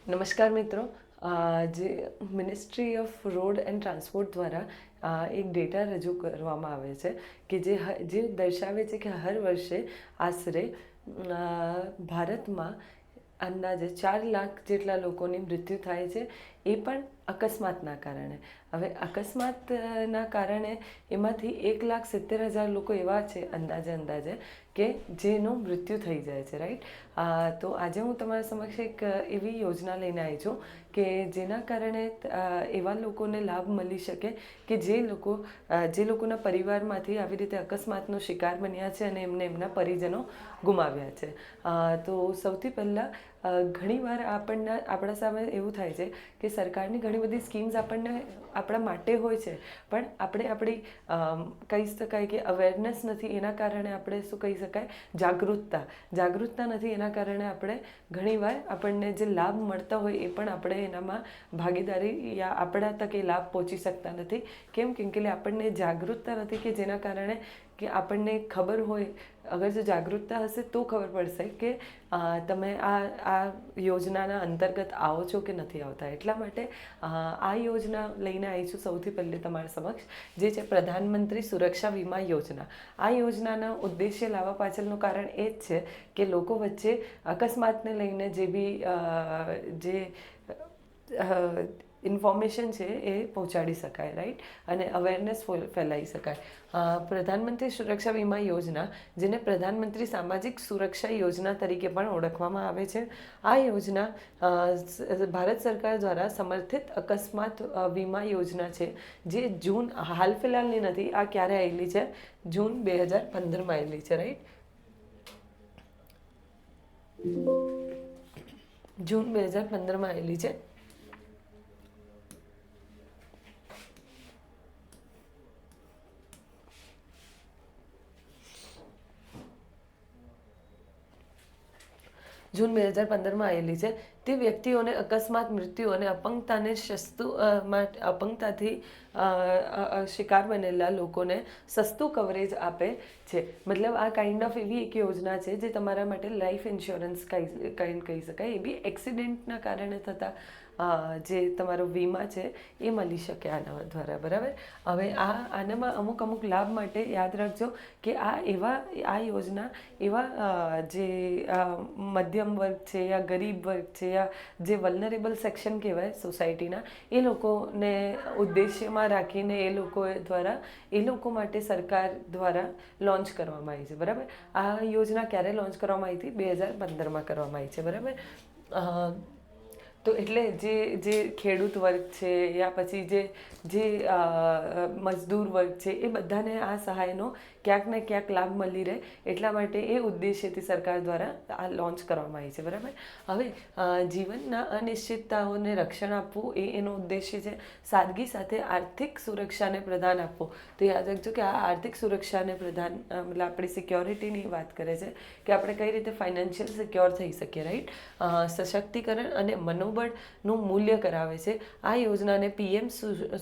નમસ્કાર મિત્રો. જે ministry off road and transport દ્વારા એક ડેટા રજૂ કરવામાં આવે છે કે જે દર્શાવે છે કે હર વર્ષે આશરે ભારતમાં અંદાજે 4 લાખ જેટલા લોકોની મૃત્યુ થાય છે, એ પણ અકસ્માતના કારણે. હવે અકસ્માતના કારણે એમાંથી 1,70,000 લોકો એવા છે અંદાજે કે જેનું મૃત્યુ થઈ જાય છે, રાઈટ. તો આજે હું તમારા સમક્ષ એક એવી યોજના લઈને આવી છું કે જેના કારણે એવા લોકોને લાભ મળી શકે કે જે લોકોના પરિવારમાંથી આવી રીતે અકસ્માતનો શિકાર બન્યા છે અને એમના પરિજનો ગુમાવ્યા છે. તો સૌથી પહેલાં ઘણીવાર આપણા સામે એવું થાય છે કે સરકારની ઘણી બધી સ્કીમ્સ આપણા માટે હોય છે, પણ આપણે આપણી કહી શકાય કે અવેરનેસ નથી, એના કારણે આપણે શું કહી શકાય, જાગૃતતા નથી. એના કારણે આપણે ઘણીવાર આપણને જે લાભ મળતા હોય એ પણ આપણે એનામાં ભાગીદારી યા આપણા તક એ લાભ પહોંચી શકતા નથી. કેમ કે આપણને જાગૃતતા નથી કે જેના કારણે કે આપણને ખબર હોય, અગર જો જાગૃતતા હશે તો ખબર પડશે કે તમે આ યોજનાના અંતર્ગત આવો છો કે નથી આવતા. એટલા માટે આ યોજના લઈને આવી છું સૌથી પહેલે તમારા સમક્ષ, જે છે પ્રધાનમંત્રી સુરક્ષા વીમા યોજના. આ યોજનાના ઉદ્દેશ્ય લાવવા પાછળનું કારણ એ જ છે કે લોકો વચ્ચે અકસ્માતને લઈને જે બી ઇન્ફોર્મેશન છે એ પહોંચાડી શકાય, રાઈટ, અને અવેરનેસ ફેલાવી શકાય. પ્રધાનમંત્રી સુરક્ષા વીમા યોજના, જેને પ્રધાનમંત્રી સામાજિક સુરક્ષા યોજના તરીકે પણ ઓળખવામાં આવે છે, આ યોજના ભારત સરકાર દ્વારા સમર્થિત અકસ્માત વીમા યોજના છે, જે હાલ ફિલહાલની નથી, આ ક્યારે આવેલી છે, જૂન 2015માં આવેલી છે, રાઈટ. જૂન 2015માં આવેલી છે. જૂન 2015માં આવેલી છે. તે વ્યક્તિઓને અકસ્માત, મૃત્યુ અને અપંગતાથી શિકાર બનેલા લોકોને સસ્તું કવરેજ આપે છે. મતલબ આ કાઇન્ડ ઓફ એવી એક યોજના છે જે તમારા માટે લાઈફ ઇન્સ્યોરન્સ કહી શકાય. એ બી એક્સિડન્ટના કારણે થતા જે તમારો વીમા છે એ મળી શકે આના દ્વારા, બરાબર. હવે આનામાં અમુક લાભ માટે યાદ રાખજો કે આ યોજના એવા જે મધ્યમ વર્ગ છે યા ગરીબ વર્ગ છે યા જે વલ્નરેબલ સેક્શન કહેવાય સોસાયટીના, એ લોકોને ઉદ્દેશ્યમાં રાખીને એ લોકો માટે સરકાર દ્વારા લોન્ચ કરવામાં આવી છે, બરાબર. આ યોજના ક્યારે લોન્ચ કરવામાં આવી હતી? 2015માં કરવામાં આવી છે, બરાબર. તો એટલે જે ખેડૂત વર્ગ છે યા પછી જે મજદૂર વર્ગ છે, એ બધાને આ સહાયનો ક્યાંક ને ક્યાંક લાભ મળી રહે, એટલા માટે એ ઉદ્દેશ્યથી સરકાર દ્વારા આ લોન્ચ કરવામાં આવી છે, બરાબર. હવે જીવનના અનિશ્ચિતતાઓને રક્ષણ આપવું એનો ઉદ્દેશ્ય છે. સાદગી સાથે આર્થિક સુરક્ષાને પ્રદાન આપવું. તો યાદ રાખજો કે આ આર્થિક સુરક્ષાને મતલબ આપણી સિક્યોરિટીની વાત કરે છે કે આપણે કઈ રીતે ફાઇનાન્શિયલ સિક્યોર થઈ શકીએ, રાઈટ. સશક્તિકરણ અને મનોબળનું મૂલ્ય કરાવે છે. આ યોજનાને PM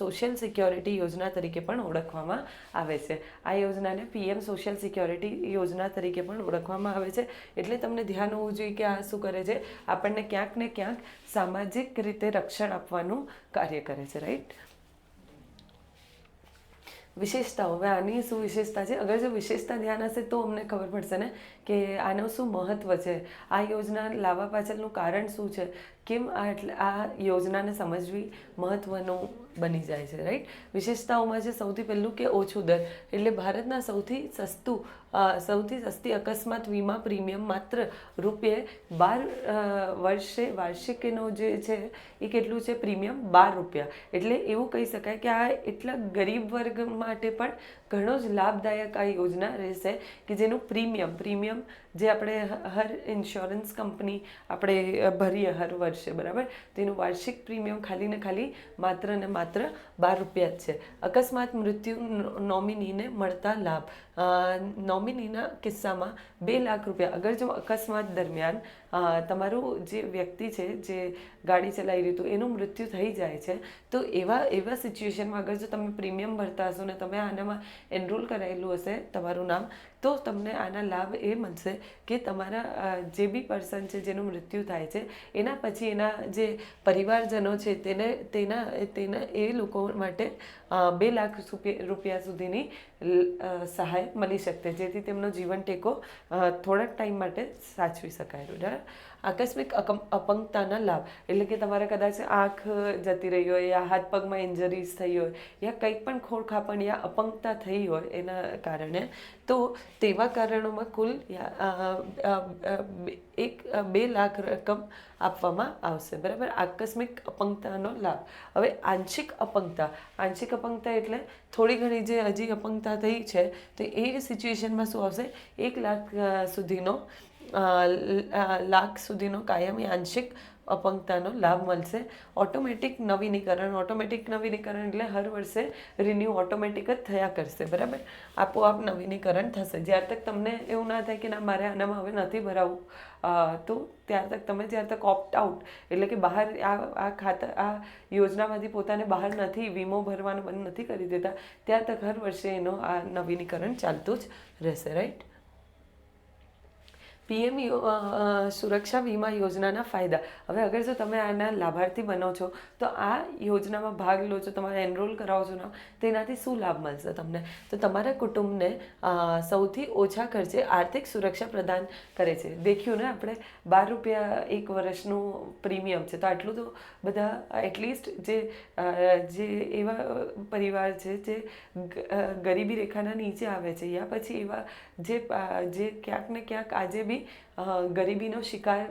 સોશિયલ સિક્યોરિટી યોજના તરીકે પણ ઓળખવામાં આવે છે. આ યોજનાને PM સોશિયલ સિક્યોરિટી યોજના તરીકે પણ ઓળખવામાં આવે છે. એટલે તમને ધ્યાન હોવું જોઈએ કે આ શું કરે છે, આપણને ક્યાંક ને ક્યાંક સામાજિક રીતે રક્ષણ આપવાનું કાર્ય કરે છે, રાઈટ. વિશેષતાઓ. હવે આની શું વિશેષતા છે? અગર જો વિશેષતા ધ્યાન હશે તો અમને ખબર પડશે ને કે આનું શું મહત્ત્વ છે, આ યોજના લાવવા પાછળનું કારણ શું છે, કેમ આ યોજનાને સમજવી મહત્ત્વનું બની જાય છે, રાઈટ. વિશેષતાઓમાં છે સૌથી પહેલું કે ઓછું દર. એટલે ભારતના સૌથી સસ્તી અકસ્માત વીમા પ્રીમિયમ માત્ર ₹12 વર્ષે વાર્ષિકનો જે છે એ કેટલું છે? પ્રીમિયમ ₹12. એટલે એવું કહી શકાય કે આ એટલા ગરીબ વર્ગ માટે પણ ઘણો જ લાભદાયક આ યોજના રહેશે કે જેનું પ્રીમિયમ જે આપણે હર ઇન્સ્યોરન્સ કંપની આપણે ભરીએ હર વર્ષે, બરાબર, તેનું વાર્ષિક પ્રીમિયમ ખાલી માત્ર ને માત્ર ₹12 જ છે. અકસ્માત મૃત્યુ નોમિનીને મળતા લાભ. નોમિનીના કિસ્સામાં ₹2 લાખ. અગર જો અકસ્માત દરમિયાન તમારું જે વ્યક્તિ છે જે ગાડી ચલાવી રહ્યું હતું એનું મૃત્યુ થઈ જાય છે, તો એવા સિચ્યુએશનમાં અગર જો તમે પ્રીમિયમ ભરતા હશો ને તમે આનામાં એનરોલ કરાયેલું હશે તમારું નામ, તો તમને આના લાભ એ મળશે કે તમારા જે બી પર્સન છે જેનું મૃત્યુ થાય છે એના પછી એના જે પરિવારજનો છે તેના એ લોકો માટે 2 લાખ રૂપિયા સુધીની સહાય મળી શકશે, જેથી તેમનો જીવન ટેકો થોડાક ટાઈમ માટે સાચવી શકાય. બરાબર. આકસ્મિક અપંગતાના લાભ એટલે કે તમારે કદાચ આંખ જતી રહી હોય યા હાથ પગમાં ઇન્જરીઝ થઈ હોય યા કંઈક પણ ખોડખાપણ યા અપંગતા થઈ હોય એના કારણે, તો તેવા કારણોમાં કુલ 2 લાખ રકમ આપવામાં આવશે. બરાબર. આકસ્મિક અપંગતાનો લાભ. હવે આંશિક અપંગતા એટલે થોડી ઘણી જે હજી અપંગતા થઈ છે તો એ સિચ્યુએશનમાં શું આવશે, 1 લાખ સુધીનો કાયમી આંશિક અપંગતાનો લાભ મળશે. ઓટોમેટિક નવીનીકરણ એટલે હર વર્ષે રિન્યૂ ઓટોમેટિક જ થયા કરશે. બરાબર. આપોઆપ નવીનીકરણ થશે. જ્યાર તક તમને એવું ના થાય કે ના મારે આનામાં હવે નથી ભરાવું, તો ત્યાર તક તમે જ્યાર તક ઓપ્ટ આઉટ એટલે કે બહાર આ યોજનામાંથી પોતાને બહાર નથી, વીમો ભરવાનું બંધ નથી કરી દેતા, ત્યાર તક હર વર્ષે એનો આ નવીનીકરણ ચાલતું જ રહેશે. રાઈટ. પીએમ સુરક્ષા વીમા યોજનાના ફાયદા. હવે અગર જો તમે આના લાભાર્થી બનો છો તો આ યોજનામાં ભાગ લો છો, તમારે એનરોલ કરાવો છો ને, તેનાથી શું લાભ મળશે તમને? તો તમારા કુટુંબને સૌથી ઓછા ખર્ચે આર્થિક સુરક્ષા પ્રદાન કરે છે. દેખ્યું ને આપણે, 12 રૂપિયા 1 વર્ષનું પ્રીમિયમ છે, તો આટલું તો બધા એટલીસ્ટ જે એવા પરિવાર છે જે ગરીબી રેખાના નીચે આવે છે યા પછી એવા જે ક્યાંક ને ક્યાંક આજે બી ગરીબીનો શિકાર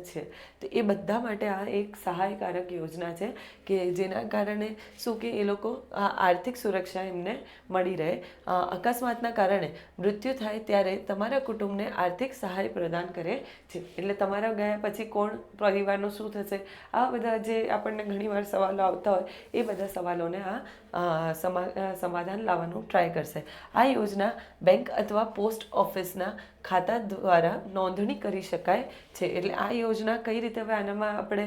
છે, તો એ બધા માટે આ એક સહાયકારક યોજના છે કે જેના કારણે શું કે એ લોકો આર્થિક સુરક્ષા એમને મળી રહે. અકસ્માતના કારણે મૃત્યુ થાય ત્યારે તમારા કુટુંબને આર્થિક સહાય પ્રદાન કરે છે. એટલે તમારા ગયા પછી કોણ પરિવારનું શું થશે, આ બધા જે આપણને ઘણીવાર સવાલો આવતા હોય એ બધા સવાલોને આ સમાધાન લાવવાનું ટ્રાય કરશે. આ યોજના બેંક અથવા પોસ્ટ ઓફિસના ખાતા દ્વારા નોંધણી કરી શકાય છે. એટલે આ યોજના કઈ રીતે, હવે આનામાં આપણે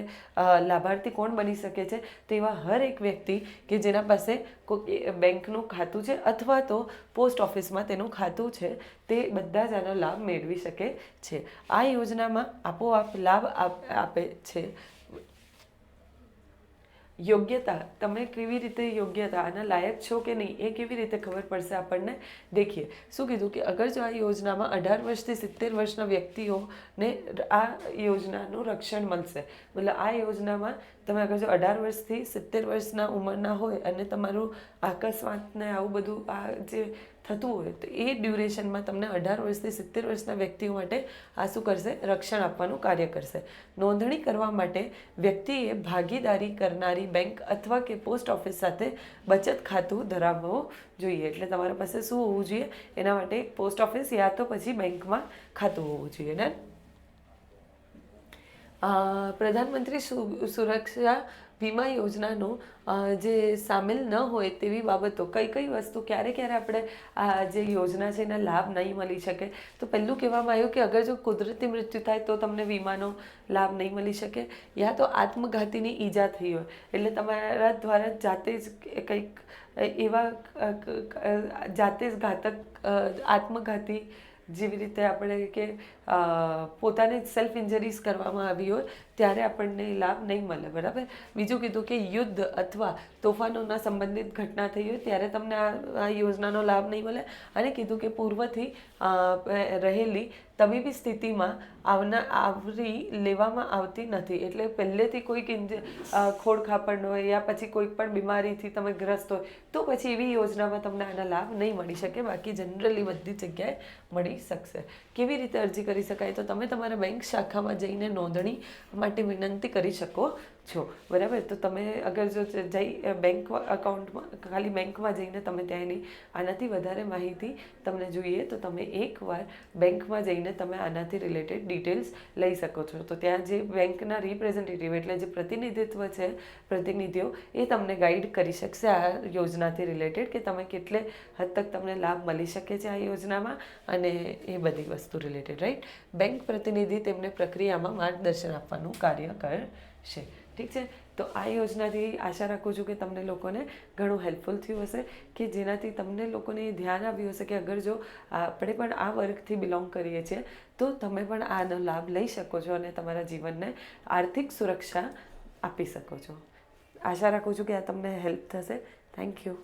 લાભાર્થી કોણ બની શકે છે, તો એવા હર એક વ્યક્તિ કે જેના પાસે કોઈ બેંકનું ખાતું છે અથવા તો પોસ્ટ ઓફિસમાં તેનું ખાતું છે, તે બધા જ આનો લાભ મેળવી શકે છે. આ યોજનામાં આપોઆપ લાભ આપે છે. યોગ્યતા, તમે કેવી રીતે યોગ્યતા આના લાયક છો કે નહીં એ કેવી રીતે ખબર પડશે આપણને? દેખીએ શું કીધું કે અગર જો આ યોજનામાં 18 વર્ષથી 70 વર્ષના વ્યક્તિઓને આ યોજનાનું રક્ષણ મળશે. મતલબ આ યોજનામાં તમે અગર જો 18 વર્ષથી 70 વર્ષના ઉંમરના હોય અને તમારું અકસ્માતને આવું બધું આ જે થતું હોય તો એ ડ્યુરેશનમાં તમને 18 વર્ષથી 70 વર્ષના વ્યક્તિઓ માટે આ શું કરશે, રક્ષણ આપવાનું કાર્ય કરશે. નોંધણી કરવા માટે વ્યક્તિએ ભાગીદારી કરનારી બેંક અથવા કે પોસ્ટ ઓફિસ સાથે બચત ખાતું ધરાવવું જોઈએ. એટલે તમારા પાસે શું હોવું જોઈએ, એના માટે એક પોસ્ટ ઓફિસ યા તો પછી બેંકમાં ખાતું હોવું જોઈએ ને. પ્રધાનમંત્રી સુરક્ષા વીમા યોજનાનું જે સામેલ ન હોય તેવી બાબતો કઈ વસ્તુ ક્યારે આપણે આ જે યોજના છે એના લાભ નહીં મળી શકે? તો પહેલું કહેવામાં આવ્યું કે અગર જો કુદરતી મૃત્યુ થાય તો તમને વીમાનો લાભ નહીં મળી શકે, યા તો આત્મઘાતીની ઈજા થઈ હોય એટલે તમારા દ્વારા જાતે જ કંઈક એવા જાતે જ આત્મઘાતી જેવી રીતે આપણે કે પોતાને સેલ્ફ ઇન્જરીઝ કરવામાં આવી હોય ત્યારે આપણને લાભ નહીં મળે. બરાબર. બીજું કીધું કે યુદ્ધ અથવા તોફાનોના સંબંધિત ઘટના થઈ હોય ત્યારે તમને આ યોજનાનો લાભ નહીં મળે. અને કીધું કે પૂર્વથી રહેલી તબીબી સ્થિતિમાં આવરી લેવામાં આવતી નથી. એટલે પહેલેથી કોઈક ખોડખાપણ હોય યા પછી કોઈક પણ બીમારીથી તમે ગ્રસ્ત હોય તો પછી એવી યોજનામાં તમને આના લાભ નહીં મળી શકે. બાકી જનરલી બધી જગ્યાએ મળી શકશે. કેવી રીતે અરજી કરી શકાય? તો તમે તમારા બેંક શાખામાં જઈને નોંધણી માટે વિનંતી કરી શકો છો. બરાબર. તો તમે અગર જો જઈ બેંક અકાઉન્ટમાં ખાલી બેંકમાં જઈને તમે ત્યાંની આનાથી વધારે માહિતી તમને જોઈએ તો તમે એકવાર બેંકમાં જઈને તમે આનાથી રિલેટેડ ડિટેલ્સ લઈ શકો છો. તો ત્યાં જે બેંકના રિપ્રેઝેન્ટેટિવ એટલે જે પ્રતિનિધિત્વ છે, પ્રતિનિધિઓ, એ તમને ગાઈડ કરી શકશે આ યોજનાથી રિલેટેડ કે તમે કેટલે હદ તક તમને લાભ મળી શકે છે આ યોજનામાં અને એ બધી વસ્તુ રિલેટેડ. રાઈટ. બેંક પ્રતિનિધિ તેમને પ્રક્રિયામાં માર્ગદર્શન આપવાનું કાર્ય કરશે. છે. ઠીક છે, તો આ યોજનાથી આશા રાખું છું કે તમને લોકોને ઘણું હેલ્પફુલ થયું હશે, કે જેનાથી તમને લોકોને એ ધ્યાન આવ્યું હશે કે અગર જો આપણે પણ આ વર્ગથી બિલોંગ કરીએ છીએ તો તમે પણ આનો લાભ લઈ શકો છો અને તમારા જીવનને આર્થિક સુરક્ષા આપી શકો છો. આશા રાખું છું કે આ તમને હેલ્પ થશે. Thank you.